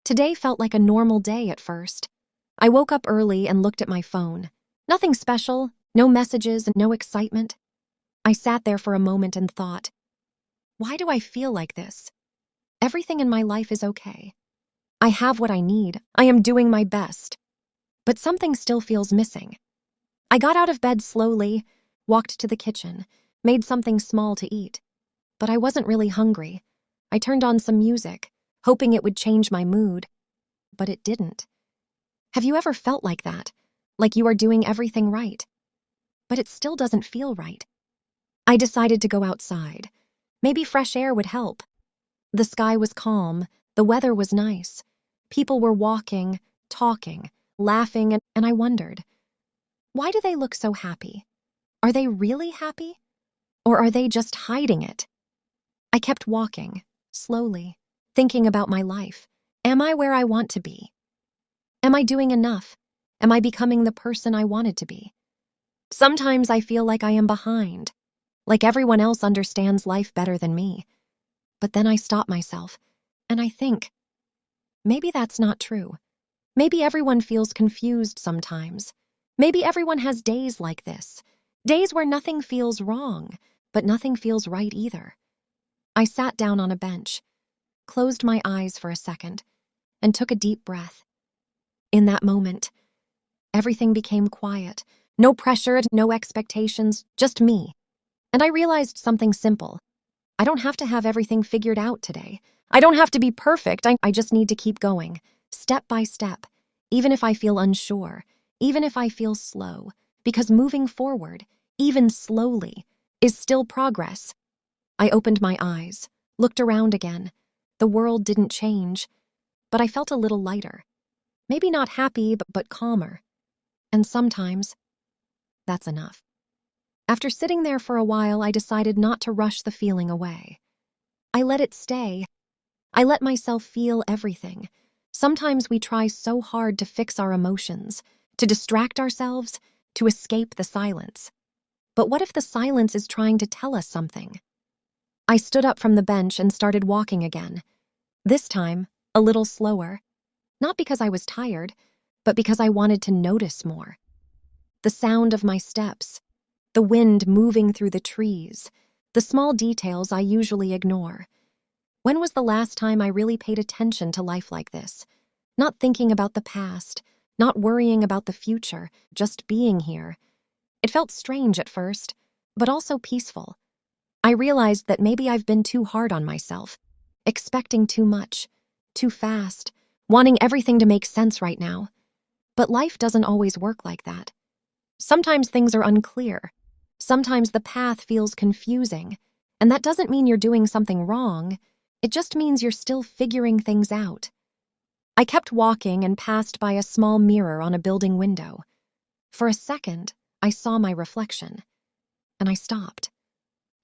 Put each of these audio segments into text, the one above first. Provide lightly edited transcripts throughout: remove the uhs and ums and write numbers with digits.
Today felt like a normal day at first. I woke up early and looked at my phone. Nothing special, no messages, and no excitement. I sat there for a moment and thought, why do I feel like this? Everything in my life is okay. I have what I need. I am doing my best. But something still feels missing. I got out of bed slowly, walked to the kitchen, made something small to eat. But I wasn't really hungry. I turned on some music, hoping it would change my mood. But it didn't. Have you ever felt like that? Like you are doing everything right? But it still doesn't feel right. I decided to go outside. Maybe fresh air would help. The sky was calm, the weather was nice. People were walking, talking, laughing, and I wondered, why do they look so happy? Are they really happy? Or are they just hiding it? I kept walking, slowly, thinking about my life. Am I where I want to be? Am I doing enough? Am I becoming the person I wanted to be? Sometimes I feel like I am behind, like everyone else understands life better than me. But then I stop myself, and I think, maybe that's not true. Maybe everyone feels confused sometimes. Maybe everyone has days like this, days where nothing feels wrong, but nothing feels right either. I sat down on a bench, closed my eyes for a second, and took a deep breath. In that moment, everything became quiet. No pressure, no expectations, just me. And I realized something simple. I don't have to have everything figured out today. I don't have to be perfect. I just need to keep going, step by step, even if I feel unsure, even if I feel slow, because moving forward, even slowly, is still progress. I opened my eyes, looked around again. The world didn't change, but I felt a little lighter. Maybe not happy, but calmer. And sometimes, that's enough. After sitting there for a while, I decided not to rush the feeling away. I let it stay. I let myself feel everything. Sometimes we try so hard to fix our emotions, to distract ourselves, to escape the silence. But what if the silence is trying to tell us something? I stood up from the bench and started walking again. This time, a little slower. Not because I was tired, but because I wanted to notice more. The sound of my steps, the wind moving through the trees, the small details I usually ignore. When was the last time I really paid attention to life like this? Not thinking about the past, not worrying about the future, just being here. It felt strange at first, but also peaceful. I realized that maybe I've been too hard on myself, expecting too much, too fast, wanting everything to make sense right now. But life doesn't always work like that. Sometimes things are unclear. Sometimes the path feels confusing, and that doesn't mean you're doing something wrong. It just means you're still figuring things out. I kept walking and passed by a small mirror on a building window. For a second, I saw my reflection, and I stopped.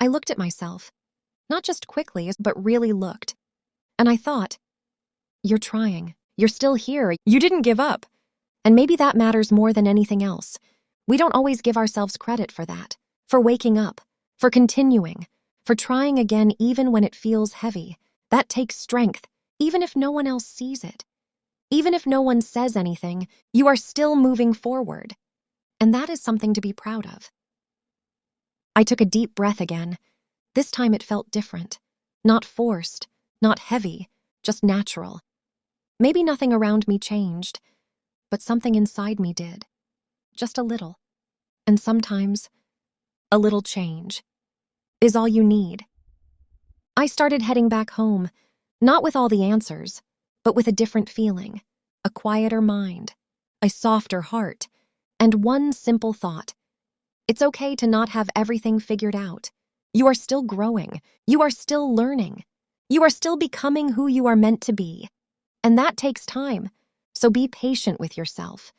I looked at myself, not just quickly, but really looked. And I thought, you're trying. You're still here. You didn't give up. And maybe that matters more than anything else. We don't always give ourselves credit for that, for waking up, for continuing, for trying again even when it feels heavy. That takes strength, even if no one else sees it. Even if no one says anything, you are still moving forward. And that is something to be proud of. I took a deep breath again. This time it felt different. Not forced, not heavy, just natural. Maybe nothing around me changed, but something inside me did. Just a little. And sometimes, a little change is all you need. I started heading back home, not with all the answers, but with a different feeling, a quieter mind, a softer heart, and one simple thought. It's okay to not have everything figured out. You are still growing. You are still learning. You are still becoming who you are meant to be. And that takes time, so be patient with yourself.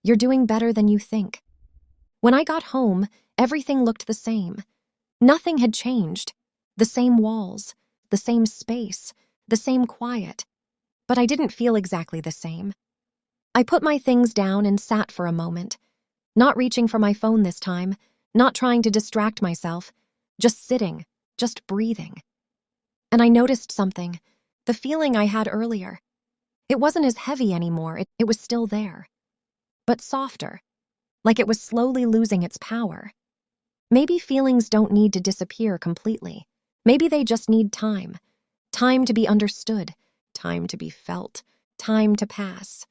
You're doing better than you think. When I got home, everything looked the same. Nothing had changed. The same walls, the same space, the same quiet. But I didn't feel exactly the same. I put my things down and sat for a moment, not reaching for my phone this time, not trying to distract myself, just sitting, just breathing. And I noticed something, the feeling I had earlier. It wasn't as heavy anymore, it was still there, but softer, like it was slowly losing its power. Maybe feelings don't need to disappear completely. Maybe they just need time. Time to be understood, time to be felt, time to pass.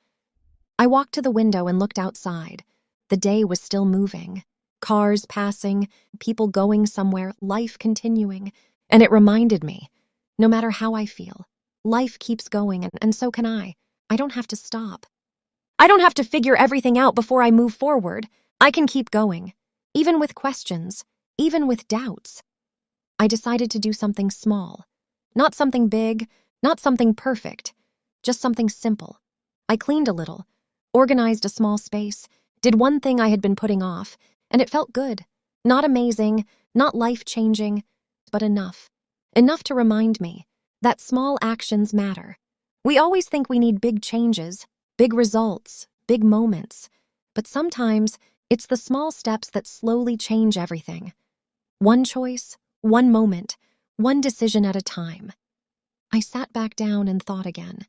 I walked to the window and looked outside. The day was still moving. Cars passing, people going somewhere, life continuing. And it reminded me, no matter how I feel, life keeps going, and so can I. I don't have to stop. I don't have to figure everything out before I move forward. I can keep going, even with questions, even with doubts. I decided to do something small. Not something big, not something perfect, just something simple. I cleaned a little, organized a small space, did one thing I had been putting off, and it felt good. Not amazing, not life-changing, but enough. Enough to remind me that small actions matter. We always think we need big changes, big results, big moments, but sometimes it's the small steps that slowly change everything. One choice, one moment, one decision at a time. I sat back down and thought again.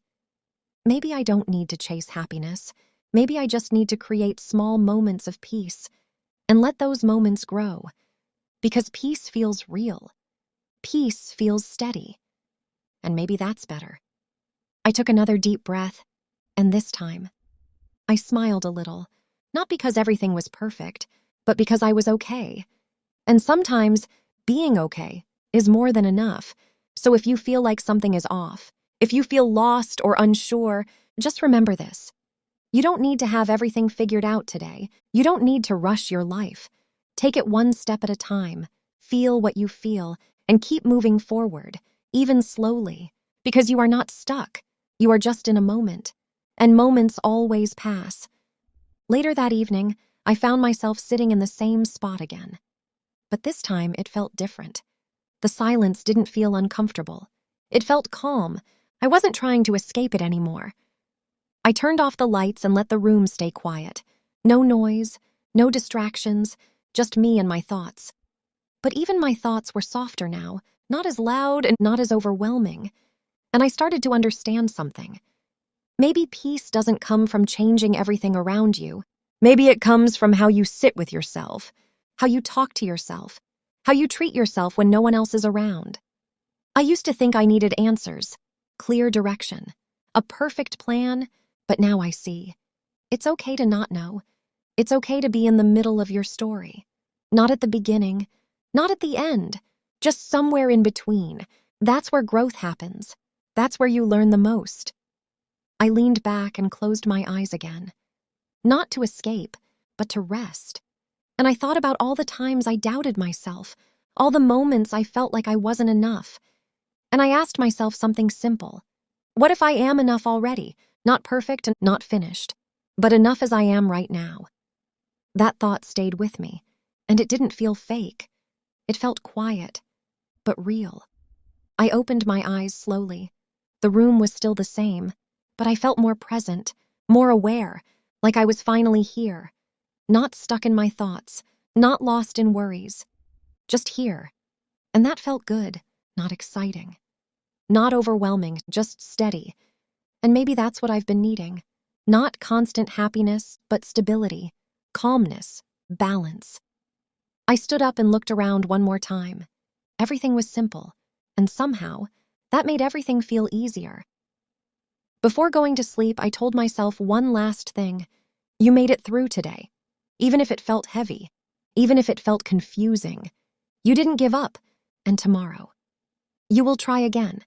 Maybe I don't need to chase happiness. Maybe I just need to create small moments of peace and let those moments grow. Because peace feels real. Peace feels steady. And maybe that's better. I took another deep breath, and this time, I smiled a little, not because everything was perfect, but because I was okay. And sometimes, being okay is more than enough. So if you feel like something is off, if you feel lost or unsure, just remember this. You don't need to have everything figured out today. You don't need to rush your life. Take it one step at a time. Feel what you feel, and keep moving forward, even slowly, because you are not stuck. You are just in a moment, and moments always pass. Later that evening, I found myself sitting in the same spot again. But this time it felt different. The silence didn't feel uncomfortable. It felt calm. I wasn't trying to escape it anymore. I turned off the lights and let the room stay quiet. No noise, no distractions, just me and my thoughts. But even my thoughts were softer now, not as loud and not as overwhelming. And I started to understand something. Maybe peace doesn't come from changing everything around you. Maybe it comes from how you sit with yourself, how you talk to yourself, how you treat yourself when no one else is around. I used to think I needed answers, clear direction, a perfect plan, but now I see. It's okay to not know. It's okay to be in the middle of your story. Not at the beginning, not at the end, just somewhere in between. That's where growth happens. That's where you learn the most. I leaned back and closed my eyes again. Not to escape, but to rest. And I thought about all the times I doubted myself, all the moments I felt like I wasn't enough. And I asked myself something simple. What if I am enough already? Not perfect and not finished, but enough as I am right now. That thought stayed with me, and it didn't feel fake. It felt quiet, but real. I opened my eyes slowly. The room was still the same, but I felt more present, more aware, like I was finally here. Not stuck in my thoughts, not lost in worries. Just here. And that felt good, not exciting. Not overwhelming, just steady. And maybe that's what I've been needing. Not constant happiness, but stability, calmness, balance. I stood up and looked around one more time. Everything was simple, and somehow, that made everything feel easier. Before going to sleep, I told myself one last thing. You made it through today. Even if it felt heavy, even if it felt confusing. You didn't give up, and tomorrow. You will try again.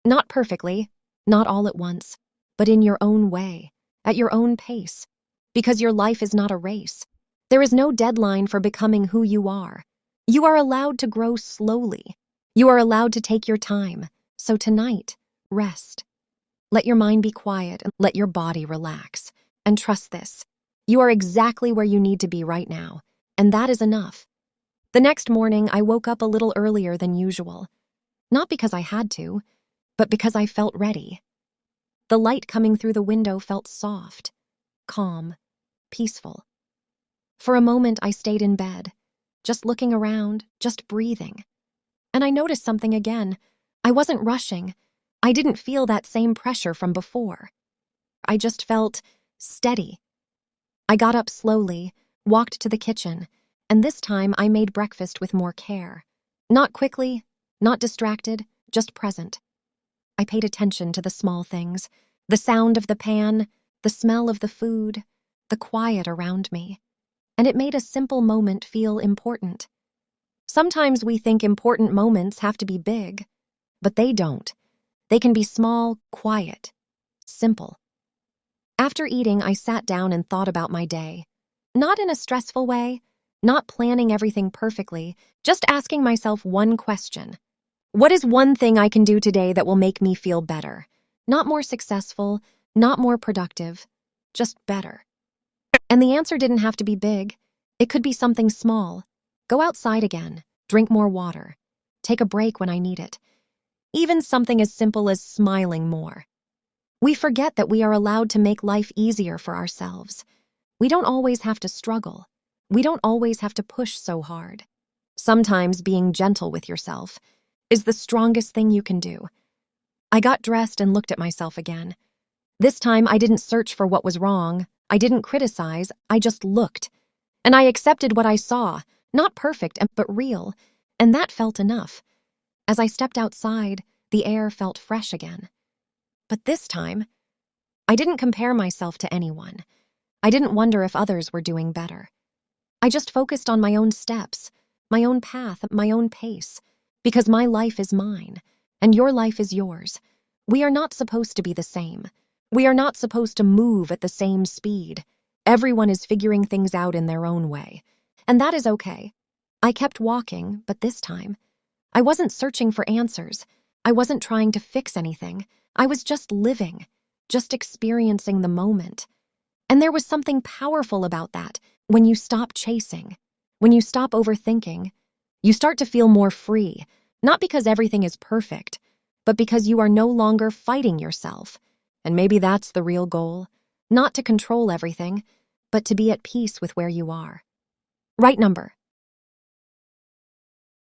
Not perfectly, not all at once, but in your own way, at your own pace, because your life is not a race. There is no deadline for becoming who you are. You are allowed to grow slowly. You are allowed to take your time. So tonight, rest. Let your mind be quiet and let your body relax. And trust this. You are exactly where you need to be right now, and that is enough. The next morning, I woke up a little earlier than usual. Not because I had to, but because I felt ready. The light coming through the window felt soft, calm, peaceful. For a moment, I stayed in bed, just looking around, just breathing. And I noticed something again. I wasn't rushing. I didn't feel that same pressure from before. I just felt steady. I got up slowly, walked to the kitchen, and this time I made breakfast with more care. Not quickly, not distracted, just present. I paid attention to the small things, the sound of the pan, the smell of the food, the quiet around me, and it made a simple moment feel important. Sometimes we think important moments have to be big, but they don't. They can be small, quiet, simple. After eating, I sat down and thought about my day. Not in a stressful way, not planning everything perfectly, just asking myself one question. What is one thing I can do today that will make me feel better? Not more successful, not more productive, just better. And the answer didn't have to be big. It could be something small. Go outside again, drink more water, take a break when I need it. Even something as simple as smiling more. We forget that we are allowed to make life easier for ourselves. We don't always have to struggle. We don't always have to push so hard. Sometimes being gentle with yourself is the strongest thing you can do. I got dressed and looked at myself again. This time I didn't search for what was wrong. I didn't criticize. I just looked. And I accepted what I saw, not perfect, but real. And that felt enough. As I stepped outside, the air felt fresh again. But this time, I didn't compare myself to anyone. I didn't wonder if others were doing better. I just focused on my own steps, my own path, my own pace, because my life is mine, and your life is yours. We are not supposed to be the same. We are not supposed to move at the same speed. Everyone is figuring things out in their own way, and that is okay. I kept walking, but this time, I wasn't searching for answers. I wasn't trying to fix anything. I was just living, just experiencing the moment. And there was something powerful about that. When you stop chasing, when you stop overthinking, you start to feel more free, not because everything is perfect, but because you are no longer fighting yourself. And maybe that's the real goal, not to control everything, but to be at peace with where you are. Right number.